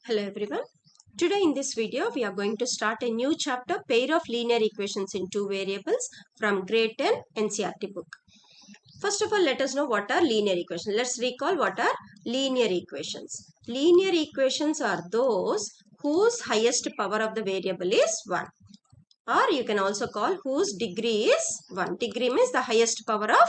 Hello everyone. Today in this video we are going to start a new chapter, pair of linear equations in two variables from grade 10 NCERT book. First of all, let us know what are linear equations. Let's recall what are linear equations. Linear equations are those whose highest power of the variable is 1, or you can also call whose degree is 1. Degree means the highest power of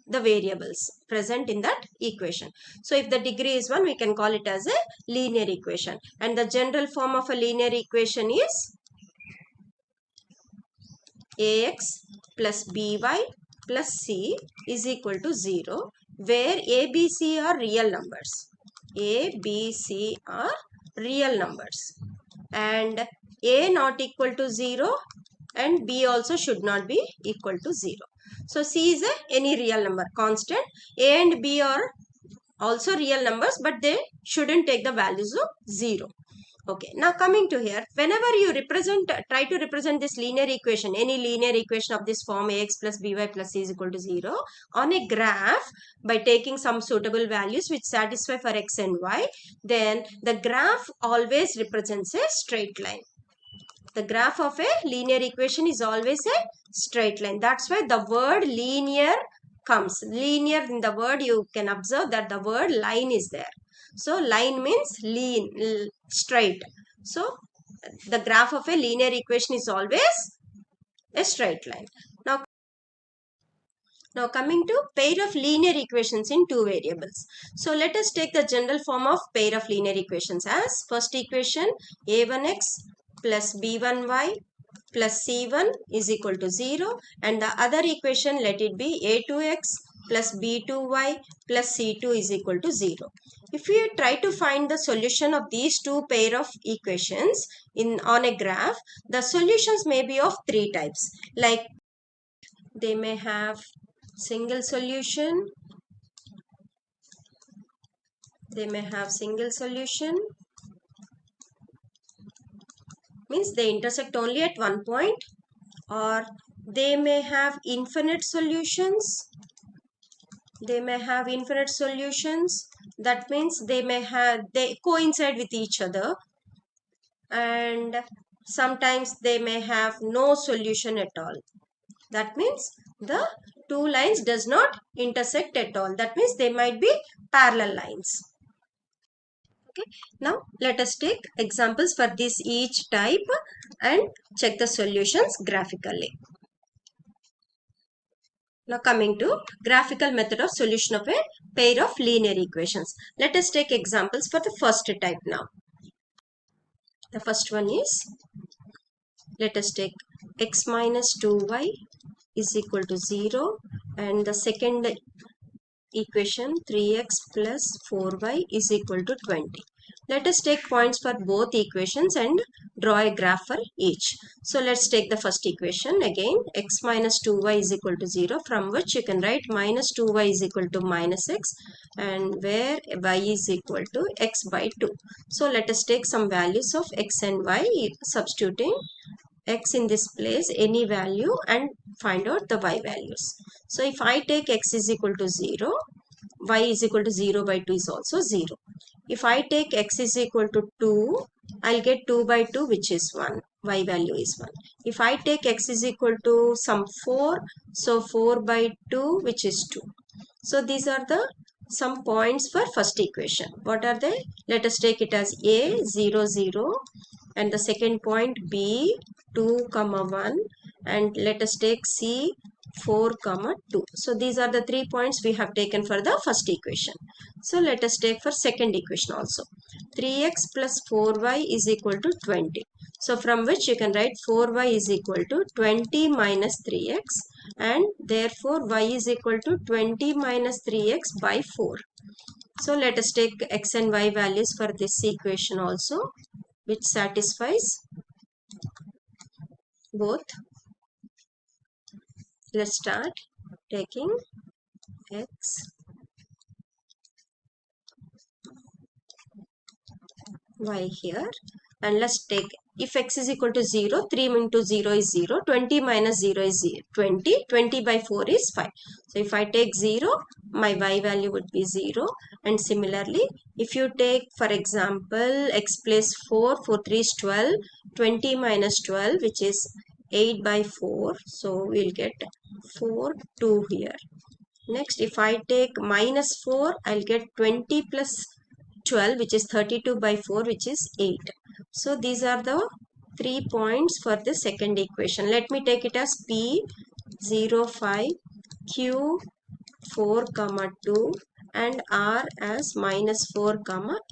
the variables present in that equation. So if the degree is 1, we can call it as a linear equation. And the general form of a linear equation is ax plus by plus c is equal to 0, where a, b, c are real numbers. A, b, c are real numbers. And a not equal to 0 and b also should not be equal to 0. So c is any real number, constant. A and b are also real numbers, but they shouldn't take the values of 0. Okay, now coming to here, whenever you try to represent this linear equation, any linear equation of this form ax plus by plus c is equal to 0 on a graph by taking some suitable values which satisfy for x and y, then the graph always represents a straight line. The graph of a linear equation is always a straight line. That's why the word linear comes. Linear, in the word you can observe that the word line is there. So line means lean, straight. So the graph of a linear equation is always a straight line. Now coming to pair of linear equations in two variables. So let us take the general form of pair of linear equations as first equation a1x plus b1y plus c1 is equal to 0, and the other equation let it be a2x plus b2y plus c2 is equal to 0. If we try to find the solution of these two pair of equations on a graph, the solutions may be of three types. Like they may have single solution, means they intersect only at one point, or they may have infinite solutions. That means they coincide with each other, and sometimes they may have no solution at all. That means the two lines does not intersect at all. That means they might be parallel lines. Okay, now let us take examples for this each type and check the solutions graphically. Now coming to graphical method of solution of a pair of linear equations. Let us take examples for the first type now. The first one is, let us take x minus 2y is equal to 0, and the second equation 3x plus 4y is equal to 20. Let us take points for both equations and draw a graph for each. So let's take the first equation again, x minus 2y is equal to 0, from which you can write minus 2y is equal to minus x, and where y is equal to x by 2. So let us take some values of x and y, substituting x in this place any value and find out the y values. So if I take x is equal to 0, y is equal to 0 by 2 is also 0. If I take x is equal to 2, I'll get 2 by 2 which is 1. Y value is 1. If I take x is equal to some 4, so 4 by 2 which is 2. So these are the some points for first equation. What are they? Let us take it as a 0 0, and the second point b 2 comma 1, and let us take c 4 comma 2. So these are the 3 points we have taken for the first equation. So let us take for second equation also. 3x plus 4y is equal to 20. So from which you can write 4y is equal to 20 minus 3x, and therefore y is equal to 20 minus 3x by 4. So let us take x and y values for this equation also, which satisfies both. Let's start taking x, y here, and let's take if x is equal to 0, 3 into 0 is 0, 20 minus 0 is 0, 20, 20 by 4 is 5. So if I take 0, my y value would be 0. And similarly, if you take, for example, x plus 4, 4 3 is 12, 20 minus 12, which is 8 by 4. So we'll get 4, 2 here. Next, if I take minus 4, I'll get 20 plus 12, which is 32 by 4, which is 8. So these are the 3 points for the second equation. Let me take it as P 0, 5, Q 4, 2 and R as minus 4,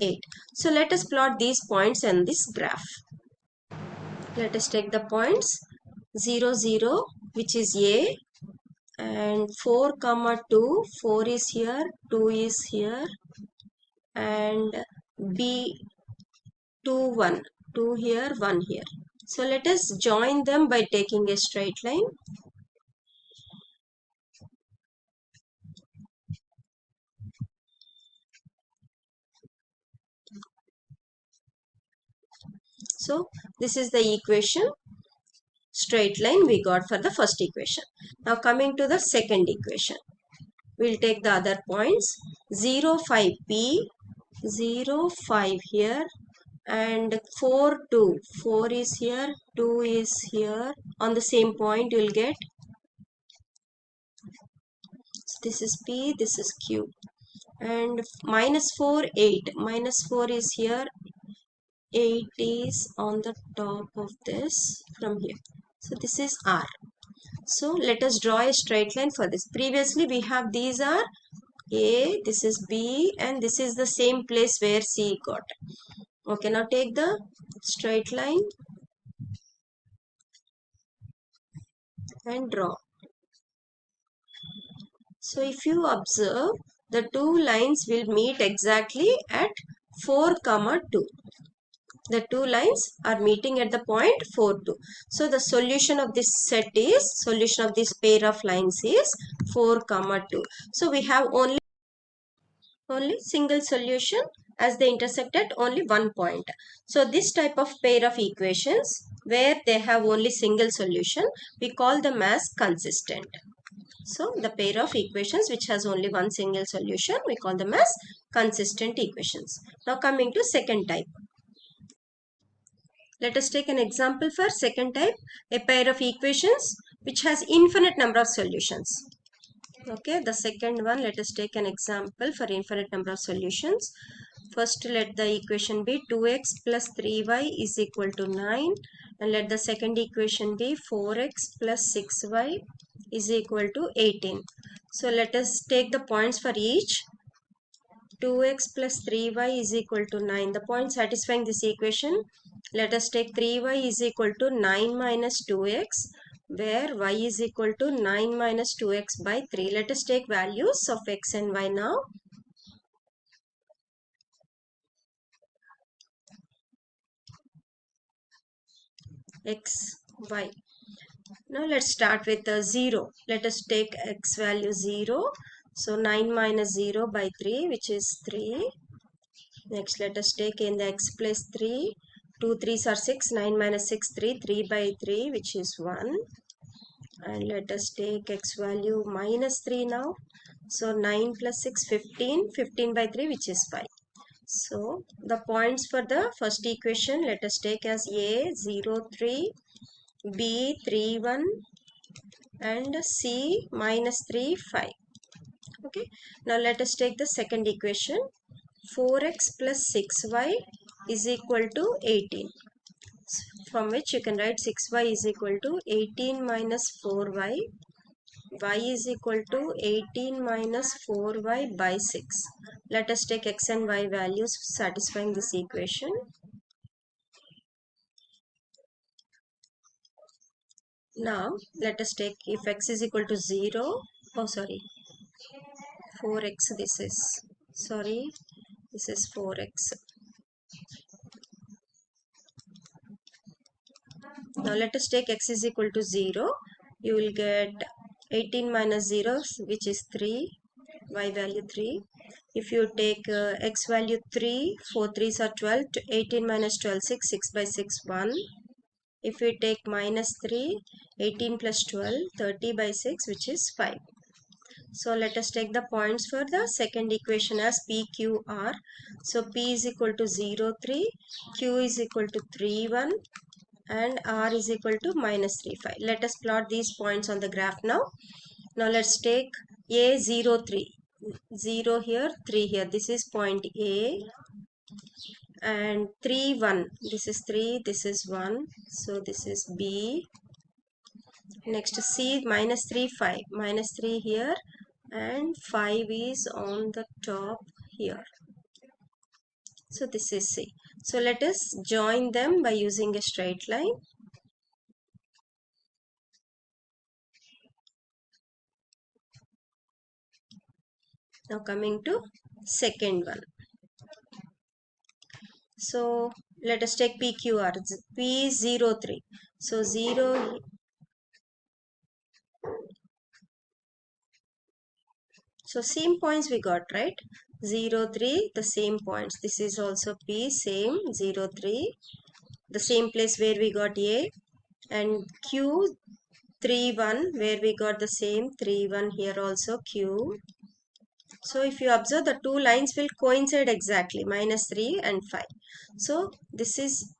8. So let us plot these points in this graph. Let us take the points 0, 0, which is A, and 4, 2, 4 is here, 2 is here, and B 2, 1, 2 here, 1 here. So let us join them by taking a straight line. So this is the equation, straight line we got for the first equation. Now coming to the second equation, we'll take the other points 0, 5 P, 0, 5 here, and 4, 2, 4 is here, 2 is here. On the same point you'll get, this is P, this is Q, and minus 4, 8, minus 4 is here, 8 is on the top of this from here. So this is R. So let us draw a straight line for this. Previously we have, these are A, this is B, and this is the same place where C got. Okay, now take the straight line and draw. So if you observe, the two lines will meet exactly at 4, 2. The two lines are meeting at the point 4, 2. So the solution of this set is, solution of this pair of lines is 4, 2. So we have only single solution as they intersect at only one point. So this type of pair of equations where they have only single solution, we call them as consistent. So the pair of equations which has only one single solution, we call them as consistent equations. Now coming to second type. Let us take an example for second type, a pair of equations which has infinite number of solutions. Okay, the second one, let us take an example for infinite number of solutions. First, let the equation be 2x plus 3y is equal to 9, and let the second equation be 4x plus 6y is equal to 18. So let us take the points for each. 2x plus 3y is equal to 9. The point satisfying this equation, let us take 3y is equal to 9 minus 2x, where y is equal to 9 minus 2x by 3. Let us take values of x and y now. X, y. Now let's start with 0. Let us take x value 0. So 9 minus 0 by 3, which is 3. Next, let us take in the x plus 3. 2 3s are 6. 9 minus 6, 3. 3 by 3, which is 1. And let us take x value minus 3 now. So 9 plus 6, 15. 15 by 3, which is 5. So the points for the first equation, let us take as A 0, 3. B 3, 1 and C minus 3, 5. Okay. Now let us take the second equation. 4x plus 6y is equal to 18. From which you can write 6y is equal to 18 minus 4y. Y is equal to 18 minus 4y by 6. Let us take x and y values satisfying this equation. Now let us take, if x is equal to 0, 4x, this is 4x. Now let us take x is equal to 0. You will get 18 minus 0, which is 3, y value 3. If you take x value 3, 4 3s are 12, 18 minus 12, 6, 6 by 6, 1. If we take minus 3, 18 plus 12, 30 by 6, which is 5. So let us take the points for the second equation as P, Q, R. So P is equal to 0, 3, Q is equal to 3, 1, and R is equal to minus 3, 5. Let us plot these points on the graph now. Now let's take A, 0, 3. 0 here, 3 here. This is point A. And 3, 1. This is 3, this is 1. So this is B. Next C, minus 3, 5. Minus 3 here. And 5 is on the top here. So this is C. So let us join them by using a straight line. Now coming to second one. So let us take PQR. P is 0, 3. So 0. So same points we got, right? 0, 3, the same points. This is also P, same 0, 3. The same place where we got A. And Q, 3, 1, where we got the same 3, 1 here also Q. So if you observe, the two lines will coincide exactly, minus 3 and 5. So this is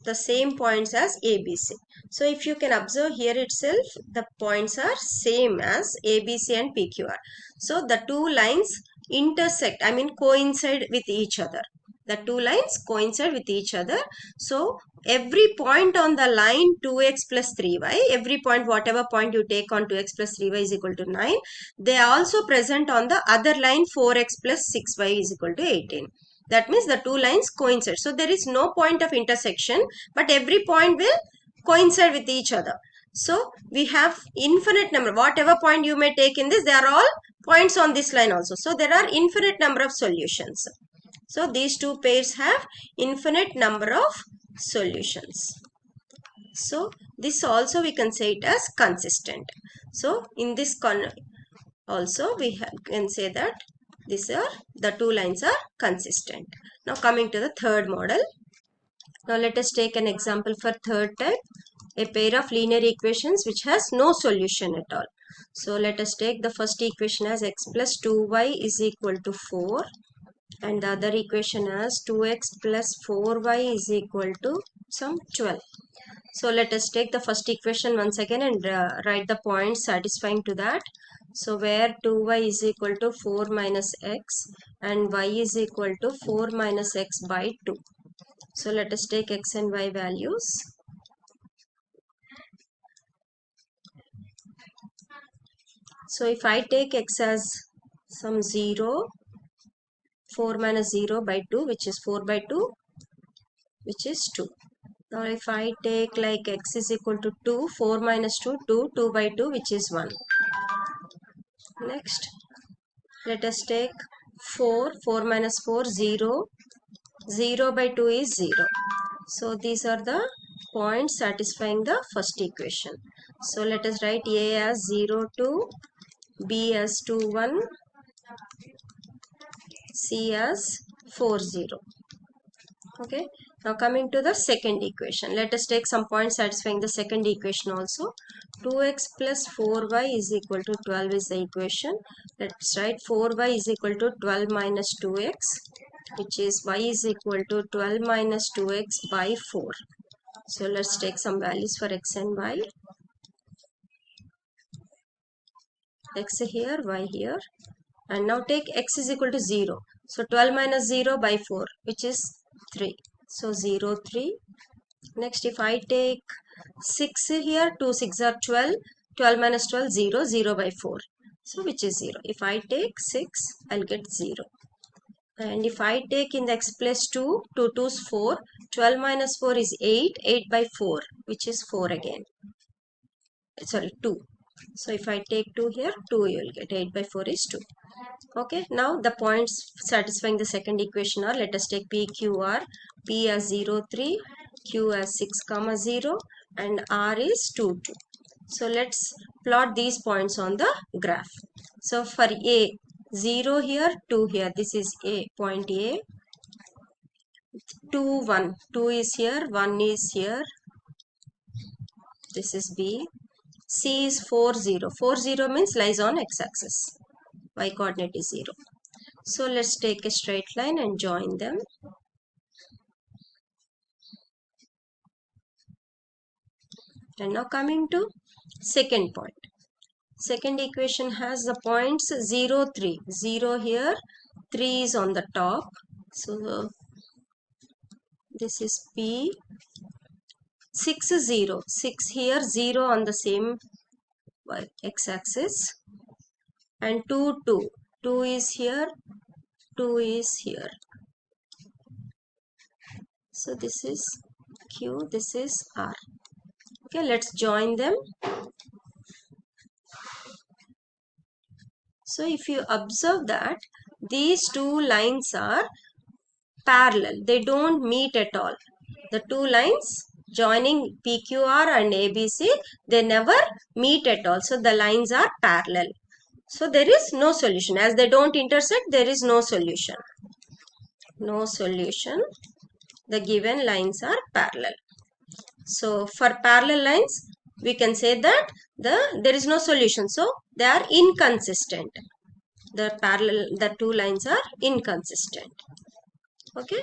the same points as ABC. So if you can observe here itself, the points are same as ABC and PQR. So the two lines intersect, I mean coincide with each other. The two lines coincide with each other. So every point on the line 2x plus 3y, every point, whatever point you take on 2x plus 3y is equal to 9, they are also present on the other line 4x plus 6y is equal to 18. That means the two lines coincide. So there is no point of intersection, but every point will coincide with each other. So we have infinite number. Whatever point you may take in this, they are all points on this line also. So there are infinite number of solutions. So these two pairs have infinite number of solutions. So this also we can say it as consistent. So in this also we can say that the two lines are consistent. Now coming to the third model. Now let us take an example for third type, a pair of linear equations which has no solution at all. So let us take the first equation as x plus 2y is equal to 4, and the other equation as 2x plus 4y is equal to some 12. So let us take the first equation once again and write the points satisfying to that. So where 2y is equal to 4 minus x and y is equal to 4 minus x by 2. So let us take x and y values. So if I take x as some 0, 4 minus 0 by 2, which is 4 by 2, which is 2. Now if I take like x is equal to 2, 4 minus 2, 2, 2 by 2, which is 1. Next, let us take 4, 4 minus 4, 0, 0 by 2 is 0. So these are the points satisfying the first equation. So let us write A as 0, 2, B as 2, 1, C as 4, 0. Okay. Now coming to the second equation. Let us take some points satisfying the second equation also. 2x plus 4y is equal to 12 is the equation. Let's write 4y is equal to 12 minus 2x, which is y is equal to 12 minus 2x by 4. So let's take some values for x and y. X here, y here. And now take x is equal to 0. So 12 minus 0 by 4, which is 3. So 0, 3. Next, if I take 6 here, 2 6 are 12. 12 minus 12, 0, 0 by 4. So which is 0. If I take 6, I'll get 0. And if I take in the x plus 2, 2 2 is 4. 12 minus 4 is 8. 8 by 4, which is 4 again. Sorry, 2. So if I take 2 here, 2 you will get. 8 by 4 is 2. Okay, now the points satisfying the second equation are, let us take P, Q, R. P as 0, 3, Q as 6, 0, and R is 2, 2. So let's plot these points on the graph. So for A, 0 here, 2 here. This is A, point A. 2, 1. 2 is here, 1 is here. This is B. C is 4, 0. 4, 0 means lies on x-axis. Y coordinate is 0. So let's take a straight line and join them. And now coming to second point. Second equation has the points 0, 3. 0 here, 3 is on the top. So this is P. 6 is 0. 6 here, 0 on the same x-axis. And 2, 2. 2 is here, 2 is here. So this is Q, this is R. Okay, let's join them. So if you observe that these two lines are parallel, they don't meet at all. The two lines joining PQR and ABC, they never meet at all. So the lines are parallel. So there is no solution. As they don't intersect, there is no solution. No solution. The given lines are parallel. So for parallel lines, we can say that there is no solution. So they are inconsistent. The two lines are inconsistent. Okay.